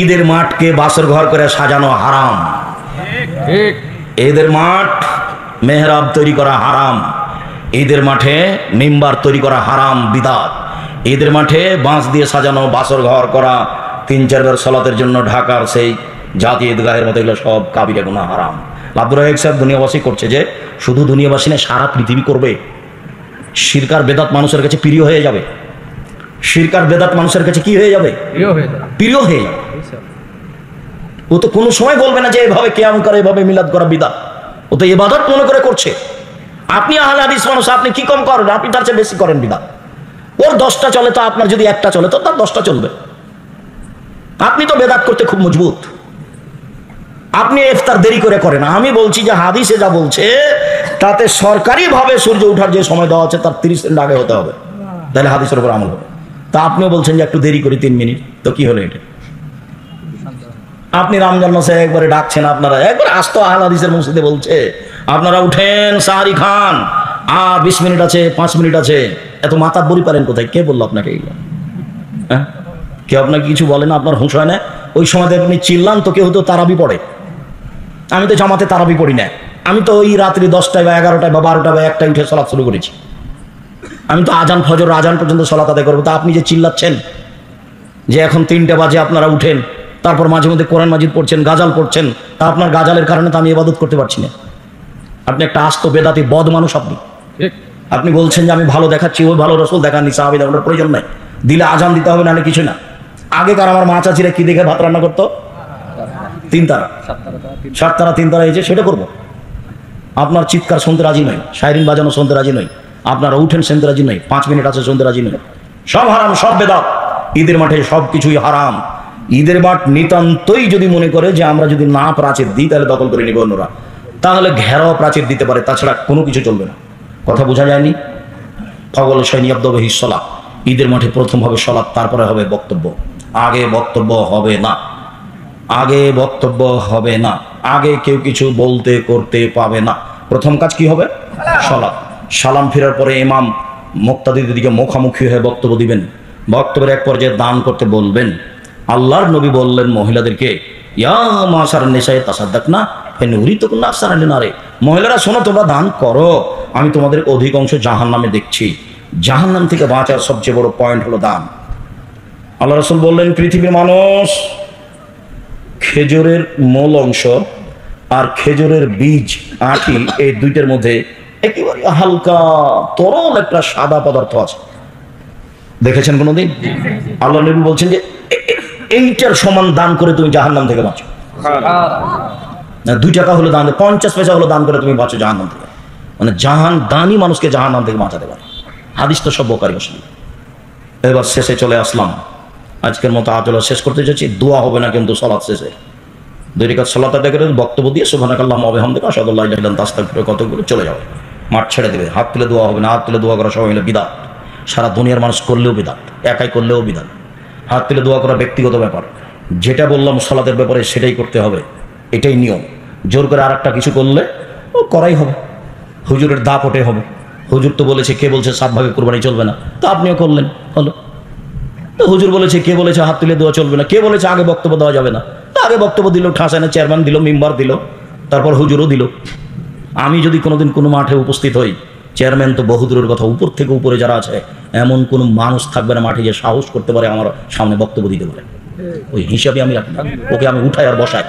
ঈদের মাঠকে বাসর ঘর করে সাজানো হারাম। ঈদের মাঠ মেহরাব তৈরি করা হারাম। ঈদের মাঠে মিম্বার তৈরি করা হারাম, বিদাত। ঈদের মাঠে বাঁশ দিয়ে সাজানো বাসর ঘর করা, 3-4 বার সালাতের জন্য ঢাকার সেই জাতীয় ঈদগাহের মতো, এগুলো সব কাবিরা গুনাহ, হারাম। আব্দুর রাজ্জাক সাহেব দুনিয়াবাসী করছে যে শুধু দুনিয়াবাসী না, সারা পৃথিবী করবে। শিরক আর বেদাত মানুষের কাছে প্রিয় হয়ে যাবে। শিরক আর বেদাত মানুষের কাছে কি হয়ে যাবে? প্রিয় হয়ে যাবে। ও তো কোনো সময় বলবে না যে এভাবে কিয়াম করে, এভাবে মিলাদ করা বিদআত। ও তো ইবাদত মনে করে করছে। আপনি আহলে হাদিস মানুষ, আপনি কি কম করেন? আপনি তার চেয়ে বেশি করেন বিদআত। ওর 10টা চলে, তো আপনার যদি একটা চলে তো তার 10টা চলবে। আপনি তো বেদাত করতে খুব মজবুত। আপনি ইফতার দেরি করে করেন। আমি বলছি যে হাদিসে যা বলছে তাতে সরকারি ভাবে সূর্য ওঠার যে সময় দেওয়া আছে তার 30 মিনিট আগে হতে হবে, তাহলে হাদিসের উপর আমল হবে। তা আপনিও বলছেন যে একটু দেরি করি 3 মিনিট, তো কি হলো এটা? আপনি রমজান মাসে একবারে ডাকছেন, আপনারা একবার আস্ত আহলে হাদিসের মসজিদে বলছে আপনারা উঠেন, সাহারি খান, আর 20 মিনিট আছে, 5 মিনিট আছে। এত মাতাব্বরি পারেন কোথায়? কে বললো আপনাকে এগুলো? হ্যাঁ, কেউ আপনাকে কিছু বলে না? আপনার হুঁশ হয় না? ওই সময় আপনি চিল্লান তো কেউ তো তারাবি পড়ে। আমি তো জামাতে তারাবি পড়ি না। আমি তো ওই রাত্রি 10টায় বা 11টায় বা 12টায় বা 1টায় উঠে সালাত শুরু করেছি। আমি তো আজান, ফজর আজান পর্যন্ত সালাত আদায় করবো। তা আপনি যে চিল্লাচ্ছেন যে এখন 3টে বাজে আপনারা উঠেন, তারপর মাঝে মধ্যে কোরআন মাজিদ পড়ছেন, গাজাল পড়ছেন, তা আপনার গাজালের কারণে তো আমি ইবাদত করতে পারছি না। আপনি একটা আস্ত বেদাতি বদ মানুষ। আপনি বলছেন যে আমি ভালো দেখাচ্ছি, ওই ভালো রসুল দেখাননি, সাহাবীদের ওটার প্রয়োজন নাই, দিলে আজান দিতে হবে, নাহলে কিছু না। আগেকার আমার মা চাচিরা কি দেখে ভাত রান্না করতো? 3 তারা, 7 তারা, 3 তারা হয়েছে, সেটা করবো। আপনার চিৎকার শুনতে রাজি নই, শায়রিন বাজানো শুনতে রাজি নই, আপনারা উঠেন শুনতে রাজি নই, 5 মিনিট আছে শুনতে রাজি নই। সব হারাম, সব বেদাত। ঈদের মাঠে সব কিছুই হারাম। ঈদের মাঠ নিতান্তই যদি মনে করে যে আমরা যদি না প্রাচীর দিই তাহলে দখল করে নিবে অন্যরা, তাহলে ঘেরাও প্রাচীর দিতে পারে, তাছাড়া কোনো কিছু চলবে না। কথা বোঝা যায়নি? ফগল সৈনিয়াবদহি সলাত, ঈদের মাঠে প্রথম হবে সলাত, তারপরে হবে বক্তব্য। আগে বক্তব্য হবে না, আগে বক্তব্য হবে না, আগে কেউ কিছু বলতে করতে পাবে না। প্রথম কাজ কি হবে? সলাত। সালাম ফেরার পরে ইমাম মুক্তাদিদের দিকে মুখামুখি হয়ে বক্তব্য দিবেন। বক্তব্যের এক পর্যায়ে দান করতে বলবেন। আল্লাহর নবী বললেন মহিলাদেরকে, ইয়া মাশার নিসায়ে তাসাদ্দাকনা ফানুরিতুকুন্না আকসারা লিনারে, মহিলারা শোনো, তোমরা দান করো, আমি তোমাদের অধিকাংশ জাহান্নামে দেখছি। জাহান্নাম থেকে বাঁচার সবচেয়ে বড় পয়েন্ট হলো দান। আল্লাহ রাসূল বললেন, পৃথিবীর মানুষ খেজুরের মূল অংশ আর খেজুরের বীজ, আঁটি, এই দুইটার মধ্যে একেবারে হালকা তরল একটা সাদা পদার্থ আছে। দেখেছেন কোনোদিন? আল্লাহ নবী বলছেন যে এইটার সমান দান করে তুমি জাহান্নাম থেকে বাঁচো। 2 টাকা হলো দান, 50 পয়সা হলো দান করে তুমি বাঁচো জাহান্নাম থেকে। মানে দানই মানুষকে জাহান্নাম থেকে বাঁচাতে পারে। হাদিস তো সব বোখারি মুসলিম। এবার শেষে চলে আসলাম, আজকের মতো আলোচনা শেষ করতে চাচ্ছি। দোয়া হবে না কিন্তু সালাত শেষে 2 রাকাত সালাত আদায় করে বক্তব্য দিয়ে সুবহানাকাল্লাহুম্মা ওয়া বিহামদিকা আশহাদু আল্লা ইলাহা ইল্লা আনতা আস্তাগফিরুকা কতগুলো চলে যাবে, মাঠ ছেড়ে দেবে। হাত তুলে দোয়া হবে না, হাত তুলে দোয়া করা সবাই মিলে বিদআত। সারা দুনিয়ার মানুষ করলেও বিদআত, একাই করলেও বিদআত। হাত তুলে দোয়া করা ব্যক্তিগত ব্যাপার। যেটা বললাম সালাতের ব্যাপারে সেটাই করতে হবে, এটাই নিয়ম। জোর করে আর একটা কিছু করলে ও করাই হবে। হুজুরের দা পটে হবে। হুজুর তো বলেছে, কে বলছে 7 ভাগে কুরবানি চলবে না, তো আপনিও করলেন, হলো। তো হুজুর বলেছে, কে বলেছে হাত তুলে দোয়া চলবে না, কে বলেছে আগে বক্তব্য দেওয়া যাবে না, তো আগে বক্তব্য দিল, ঠাসানে চেয়ারম্যান দিল, মেম্বার দিল, তারপর হুজুরও দিল। আমি যদি কোনোদিন কোনো মাঠে উপস্থিত হই, চেয়ারম্যান তো বহুদূরের কথা, উপর থেকে উপরে যারা আছে এমন কোনো মানুষ থাকবে না মাঠে যে সাহস করতে পারে আমার সামনে বক্তব্য দিতে পারে। ওই হিসাবে আমি রাখি, ওকে আমি উঠাই আর বসাই,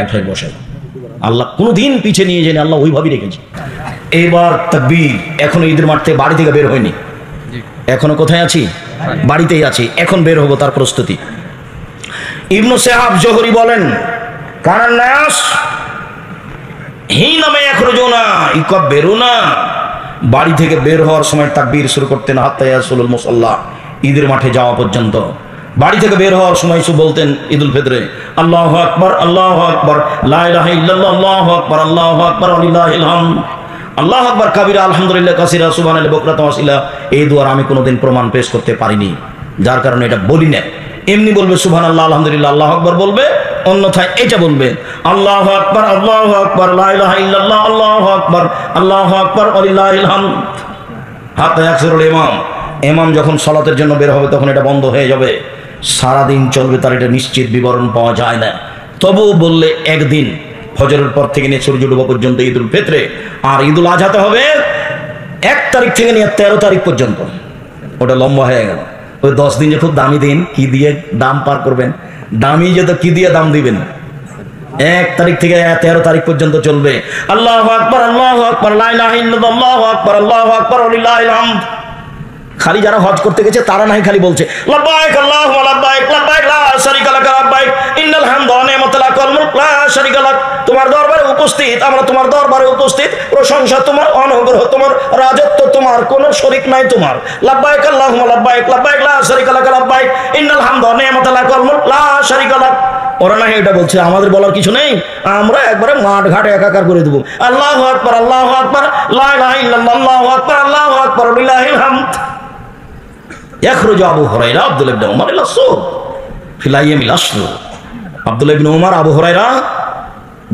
উঠাই বসাই। আল্লাহ কোনোদিন পিছিয়ে নিয়ে যায়নি, আল্লাহ ওইভাবেই রেখেছে। এবার তাকবীর। এখনো ঈদের মাঠ থেকে বাড়ি থেকে বের হয়নি, এখনো কোথায় আছি? বাড়িতেই আছি। এখন বের হবো, তার প্রস্তুতি। ইবনু শাহাব জোহরি বলেন, কানান নাস হিনা মা ইয়াখরুজুনা, ইকব বেরুনা, বাড়ি থেকে বের হওয়ার সময় তাকবীর শুরু করতেন, হাত্তা ইয়াসুলুল মুসাল্লা, ঈদের মাঠে যাওয়া পর্যন্ত। বাড়ি থেকে বের হওয়ার সময় শুধু বলতেন ঈদুল ফিতরে, আল্লাহু আকবার, আল্লাহু আকবার, লা ইলাহা ইল্লাল্লাহ, আল্লাহু আকবার, আল্লাহু আকবার, ওয়ালিল্লাহিল হামদ, আল্লাহু আকবার কাবীরা, আলহামদুলিল্লাহ কাসীরা, সুবহানাল্লাহি বুকরাতান ওয়া আসীলা। এই দুয়ার আমি কোনোদিন প্রমাণ পেশ করতে পারিনি, যার কারণে এটা বলি না। এমনি বলবে সুবহানাল্লাহ, আলহামদুলিল্লাহ, আল্লাহু আকবার বলবে, অন্যথায় এটা বলবে আল্লাহু আকবার, আল্লাহু আকবার, লা ইলাহা ইল্লাল্লাহ, আল্লাহু আকবার, আল্লাহু আকবার, ওয়ালিল্লাহিল হামদ। হাত্তা ইয়াকসিরুল ইমাম, ইমাম যখন সালাতের জন্য বের হবে তখন এটা বন্ধ হয়ে যাবে। সারাদিন চলবে তার এটা নিশ্চিত বিবরণ পাওয়া যায় না। তবুও বললে একদিন ফজরের পর থেকে নিয়ে সূর্য ডুবা পর্যন্ত ঈদুল ফিতরে, আর ঈদুল আজহাতে হবে 1 তারিখ থেকে নিয়ে 13 তারিখ পর্যন্ত। ওটা লম্বা হয়ে গেল। ওই 10 দিন যে খুব দামি দিন, কি দিয়ে দাম পার করবেন? দামি যে তো কি দিয়ে দাম দিবেন? 1 তারিখ থেকে 13 তারিখ পর্যন্ত চলবে। আল্লাহু আকবার, আল্লাহু আকবার, লা ইলাহা ইল্লাল্লাহ, আল্লাহু আকবার, আল্লাহু আকবার, ওয়ালিল্লাহিল হামদ। খালি যারা হজ করতে গেছে তারা নাই খালি বলছে লাব্বাইক আল্লাহুম্মা লাব্বাইক, লাব্বাইক লা শারীকা লাক, লাব্বাইক ইন্নাল হামদা ওয়া নি'মাতা লাক ওয়াল মুলক লা শারীকা লাক। তোমার দরবারে উপস্থিত, আমরা তোমার দরবারে উপস্থিত, প্রশংসা তোমার, অনুগ্রহ তোমার, রাজত্ব তোমার, কোনো শরীক নাই তোমার। লাব্বাইক আল্লাহুম্মা লাব্বাইক, লাব্বাইক লা শারীকা লাক, লাব্বাইক ইন্নাল হামদা ওয়া নি'মাতা লাক ওয়াল মুলক লা শারীকা লাক। ওরা না এটা বলছে, আমাদের বলার কিছু নেই, আমরা একবারে মাঠ ঘাটে একাকার করে দেবো। আল্লাহু আকবার, আল্লাহু আকবার, লা ইলাহা ইল্লাল্লাহ, আল্লাহু আকবার, আল্লাহু আকবার, ওয়ালিল্লাহিল হামদ। আবু হুরায়রা আব্দুল্লাহ ইবনে উমর ইলা সুক ফিল আইয়ামিল আশর। আব্দুল্লাহ ইবনে উমর আবু হুরায়রা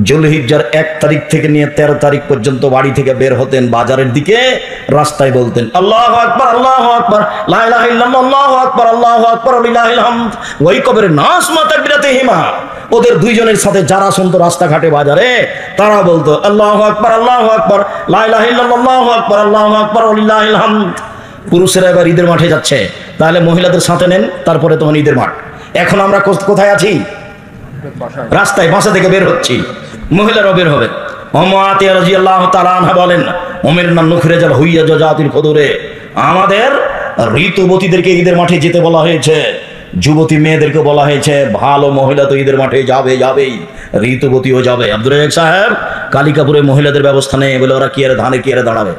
যুলহিজ্জার 1 তারিখ থেকে নিয়ে 13 তারিখ পর্যন্ত বাড়ি থেকে বের হতেন, বাজারের দিকে রাস্তায় বলতেন আল্লাহু আকবার, আল্লাহু আকবার, লা ইলাহা ইল্লাল্লাহ, আল্লাহু আকবার, আল্লাহু আকবার, ওয়ালিল্লাহিল হামদ। ওই কবরের নাস মা তাকবীরাতিহিমা, ওদের দুইজনের সাথে যারা শুনতো রাস্তাঘাটে বাজারে, তারা বলতো আল্লাহু আকবার, আল্লাহু আকবার, লা ইলাহা ইল্লাল্লাহ, আল্লাহু আকবার, আল্লাহু আকবার, ওয়ালিল্লাহিল হামদ। পুরুষেরা এবার ঈদের মাঠে যাচ্ছে, তাহলে মহিলাদের সাথে নেন, তারপরে তখন ঈদের মাঠ। এখন আমরা কোথায় আছি? রাস্তায়, বাসা থেকে বের হচ্ছি, মহিলারাও বের হবে। মুআতিয়া রাদিয়াল্লাহু তাআলা আনহা বলেন, উমিরনা নুখরিজাল হুইয়া জাতিল ফুদুরে, আমাদের ঋতুবতীদেরকে ঈদের মাঠে যেতে বলা হয়েছে, যুবতী মেয়েদেরকে বলা হয়েছে। ভালো মহিলা তো ঈদের মাঠে যাবেই, ঋতুবতীও যাবে। আব্দুর রাজ্জাক সাহেব কালিকাপুরে মহিলাদের ব্যবস্থা নেই বলে ওরা কি আর ধানে কি আর দাঁড়াবে?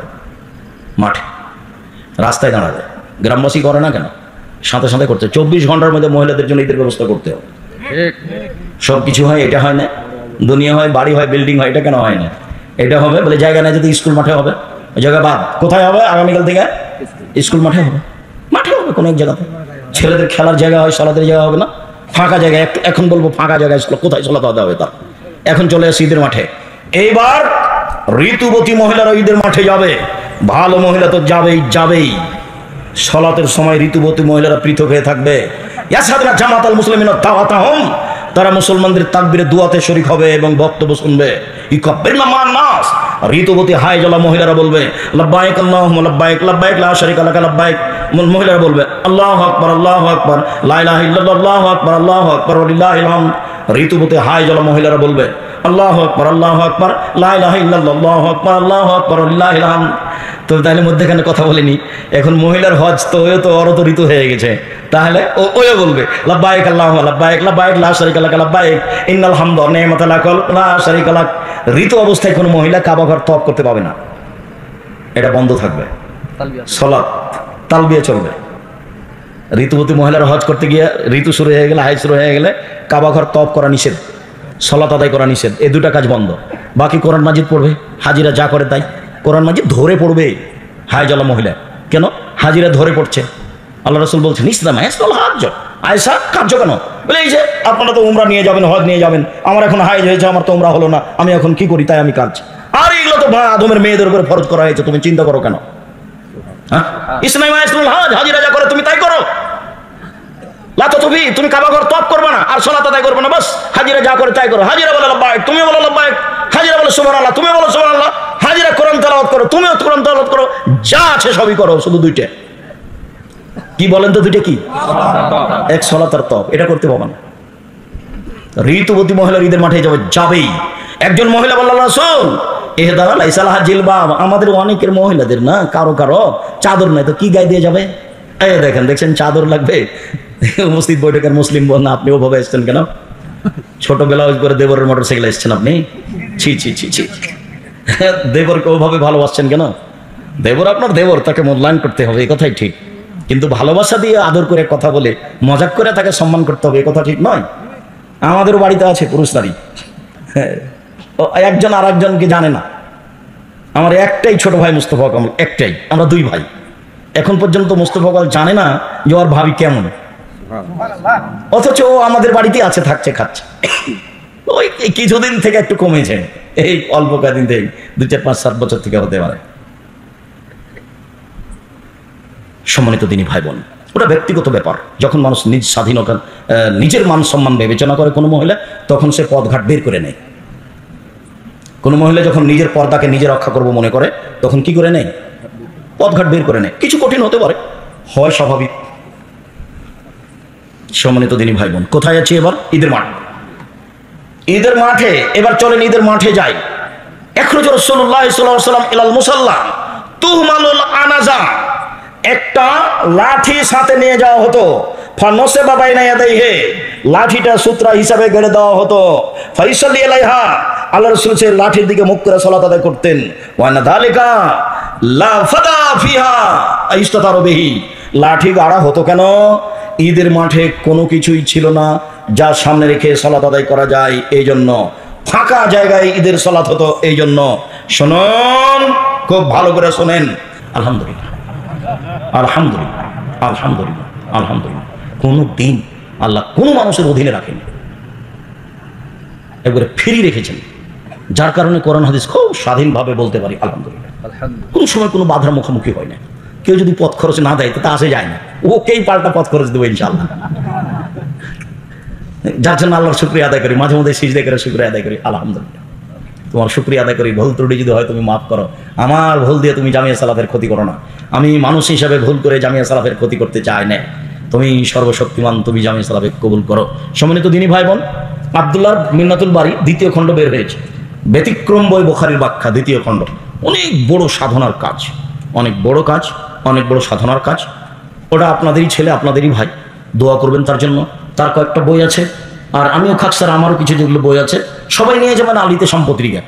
মাঠে রাস্তায় দাঁড়াবে। গ্রামবাসী করে না কেন? সাথে সাথে করতে 24 ঘন্টার মধ্যে মহিলাদের জন্য ঈদের ব্যবস্থা করতে হবে। সব কিছু হয়, এটা হয় না। দুনিয়া হয়, বাড়ি হয়, বিল্ডিং হয়, এটা কেন হয় না? এটা হবে বলে জায়গা নেই, যদি স্কুল মাঠে হবে, ওই জায়গা বাদ। কোথায় হবে? আগামীকাল থেকে স্কুল মাঠে হবে, মাঠে হবে কোনো এক জায়গাতে। ছেলেদের খেলার জায়গা হয়, সালাতের জায়গা হবে না, ফাঁকা জায়গায়। এখন বলবো ফাঁকা জায়গায় কোথায় সালাত হবে তার? এখন চলে আসে ঈদের মাঠে। এইবার ঋতুবতী মহিলারা ঈদের মাঠে যাবে, ভালো মহিলা তো যাবেই। সালাতের সময় ঋতুবতী মহিলারা পৃথক হয়ে থাকবে। ইয়াসাদরা জামাতাল মুসলিমিনা দাওয়াতাহুম, তারা মুসলমানদের তাকবীরে দুআতে শরীক হবে এবং বক্তব্য শুনবে। ইকাব্বিরনা মান নাস, ঋতুবতী হায়জলা মহিলারা বলবে লাব্বাইক আল্লাহুম্মা লাব্বাইক, লাব্বাইক লা শারীকা লাক, লাব্বাইক। মহিলারা বলবে আল্লাহু আকবার, আল্লাহু আকবার, লা ইলাহা ইল্লাল্লাহ, আল্লাহু আকবার, আল্লাহু আকবার, ওয়ালিল্লাহিল হামদ। ঋতুবতী হায়জলা মহিলারা বলবে আল্লাহু আকবার, আল্লাহু আকবার, লা ইলাহা ইল্লাল্লাহ, আল্লাহু আকবার, আল্লাহু আকবার, ওয়ালিল্লাহিল হামদ। তো তাহলে মধ্যেখানে কথা বলিনি, এখন মহিলার হজ তো ওরও তো ঋতু হয়ে গেছে, তাহলে ওও বলবে লাব্বাইক আল্লাহুম্মা লাব্বাইক, লাব্বাইক লা শারীকা লাক, লাব্বাইক ইন্নাল হামদা ওয়া নি'মাতা লাক, লা শারীকা লাক। ঋতু অবস্থায় কোনো মহিলা কাবা ঘর তওয়াফ করতে পাবে না, এটা বন্ধ থাকবে। সালাত তালবিয়া চলবে। ঋতুবতী মহিলার হজ করতে গিয়ে ঋতু শুরু হয়ে গেলে, হাই শুরু হয়ে গেলে কাবা ঘর তওয়াফ করা নিষেধ, সালাত আদায় করা নিষেধ। এই দুটা কাজ বন্ধ। বাকি কোরআন মাজিদ পড়বে, হাজিরা যা করে তাই। কোরআন মাজিদ ধরে পড়বে হায়জলা মহিলা। কেন? হাজিরা ধরে পড়ছে। আল্লাহ রাসূল বলছেন ইসলাম হাজ, আয়েশা কার্য কেন? বলে এই যে আপনারা তো উমরা নিয়ে যাবেন, হজ নিয়ে যাবেন, আমার এখন হাইজ হয়েছে, আমার তো উমরা হলো না, আমি এখন কি করি? তাই আমি কাজ। আর এগুলো তো আদমের মেয়েদের উপরে ফরজ করা হয়েছে, তুমি চিন্তা করো কেন? হ্যাঁ, ইসলাম হাজ, হাজিরা যা করে তুমি তাই করো। তুমি কাবা ঘর তওয়াফ করবে না আর সালাত আদায় করবে না, বাস হাজিরা যা করে তাই করো। হাজিরা বলে লাব্বাইক, তুমি বলো লাব্বাইক। হাজিরা বলে সুবহানাল্লাহ, তুমি বলো সুবহানাল্লাহ। হাজিরা কোরআন তেলাওয়াত করো, তুমিও কোরআন তেলাওয়াত করো, যা আছে সবই করো, শুধু দুইটা। কি বলেন তো? দুইটা কি? এক সালাত আর তওয়াফ, এটা করতে পারবে না। ঋতুবতী মহিলা ঈদের মাঠে যাবেই। একজন মহিলা বলল রাসূল ইহদানা লাইসা লাহা জিলবাব, আমাদের অনেকের মহিলাদের না কারো চাদর নাই, তো কি গায়ে দিয়ে যাবে? এই দেখছেন চাদর লাগবে। মসজিদ বৈঠকের মুসলিম বল না, আপনি ওভাবে এসছেন কেন? ছোট ব্লাউজ করে দেবরের মোটরসাইকেল এসছেন আপনি? ছি ছি ছি ছি, দেবরকে ওভাবে ভালোবাসছেন কেন? দেবর আপনার দেবর, তাকে মূল্যায়ন করতে হবে, এই কথাই ঠিক। কিন্তু ভালোবাসা দিয়ে আদর করে কথা বলে মজাক করে তাকে সম্মান করতে হবে, এই কথা ঠিক নয়। আমাদেরও বাড়িতে আছে পুরুষ নারী, একজন আর একজনকে জানে না। আমার একটাই ছোট ভাই মুস্তফা কামাল, একটাই, আমরা দুই ভাই। এখন পর্যন্ত মুস্তফা কামাল জানে না যে ওর ভাবি কেমন, অথচ ও আমাদের বাড়িতে আছে, থাকছে, খাচ্ছে। ওই কিছুদিন থেকে একটু কমেছে, এই অল্প কদিন থেকে, 2, 4, 5, 7 বছর থেকে হতে পারে। সম্মানিত দিনী ভাই বোন, ওটা ব্যক্তিগত ব্যাপার। যখন মানুষ নিজ স্বাধীনতা, নিজের মান সম্মান বিবেচনা করে কোনো মহিলা, তখন সে পথঘাট বের করে নেয়। কোনো মহিলা যখন নিজের পর্দাকে নিজে রক্ষা করবো মনে করে, তখন কি করে নেয়? পথঘাট বের করে নেয়। কিছু কঠিন হতে পারে, হয় স্বাভাবিক। সম্মানিত দিনী ভাই বোন, কোথায় আছি এবার? ঈদের মাঠ। ঈদের মাঠে এবার চলেন, ঈদের মাঠে যাই। ইখরাজু রাসূলুল্লাহ সাল্লাল্লাহু আলাইহি ওয়াসাল্লাম ইলাল মুসাল্লা তুহমালুল আনাজা, একটা লাঠি সাথে নিয়ে যাওয়া হতো। ফানসিবা বাইনা ইয়াদাইহি, লাঠিটা সূত্রা হিসাবে গেড়ে দেওয়া হতো। ফাইসাল্লি আলাইহা, আল্লাহর রাসূল সেই লাঠির দিকে মুখ করে সালাত আদায় করতেন। ওয়া না যালিকা লা ফাদা ফিহা আইস্তাতারু বিহি, লাঠি গাড়া হতো কেন? ঈদের মাঠে কোনো কিছুই ছিল না যা সামনে রেখে সালাত আদায় করা যায়, এই জন্য ফাঁকা জায়গায় ঈদের সালাত হতো। এই জন্য শুনুন, খুব ভালো করে শোনেন। আলহামদুলিল্লাহ, আলহামদুলিল্লাহ, আলহামদুলিল্লাহ, আলহামদুলিল্লাহ। কোনো দিন আল্লাহ কোনো মানুষের অধীনে রাখেনি, একবারে ফ্রি রেখেছেন, যার কারণে কোরআন হাদিস খুব স্বাধীনভাবে বলতে পারি আলহামদুলিল্লাহ। কোনো সময় কোনো বাধার মুখোমুখি হয় না। কেউ যদি পথ খরচ না দেয় তো তা আসে যায় না, ওকেই পাল্টা পথ খরচ দেবো ইনশাআল্লাহ। যার জন্য আল্লাহর শুকরিয়া আদায় করি, মাঝে মধ্যে সিজদা করে শুকরিয়া আদায় করি। আলহামদুলিল্লাহ, তোমার শুকরিয়া আদায় করি। ভুল ত্রুটি যদি হয় তুমি মাফ করো, আমার ভুল দিয়ে তুমি জামিয়া সালাফের ক্ষতি করো না। আমি মানুষ হিসাবে ভুল করে জামিয়া সালাফের ক্ষতি করতে চাই না। তুমি সর্বশক্তিমান, তুমি জামিয়া সালাফে কবুল করো। সম্মানিত দিনী ভাই বোন, আব্দুল্লাহ মিন্নাতুল বারী দ্বিতীয় খণ্ড বের হয়েছে, ব্যতিক্রম বই বুখারীর ব্যাখ্যা দ্বিতীয় খণ্ড। অনেক বড় সাধনার কাজ, অনেক বড় কাজ, অনেক বড় সাধনার কাজ। ওটা আপনাদেরই ছেলে, আপনাদেরই ভাই, দোয়া করবেন তার জন্য। তার কয়েকটা বই আছে, আর আমিও খাকসার, আমারও কিছু যেগুলো বই আছে, সবাই নিয়ে যাবেন আলিতে সম্পত্রিকা।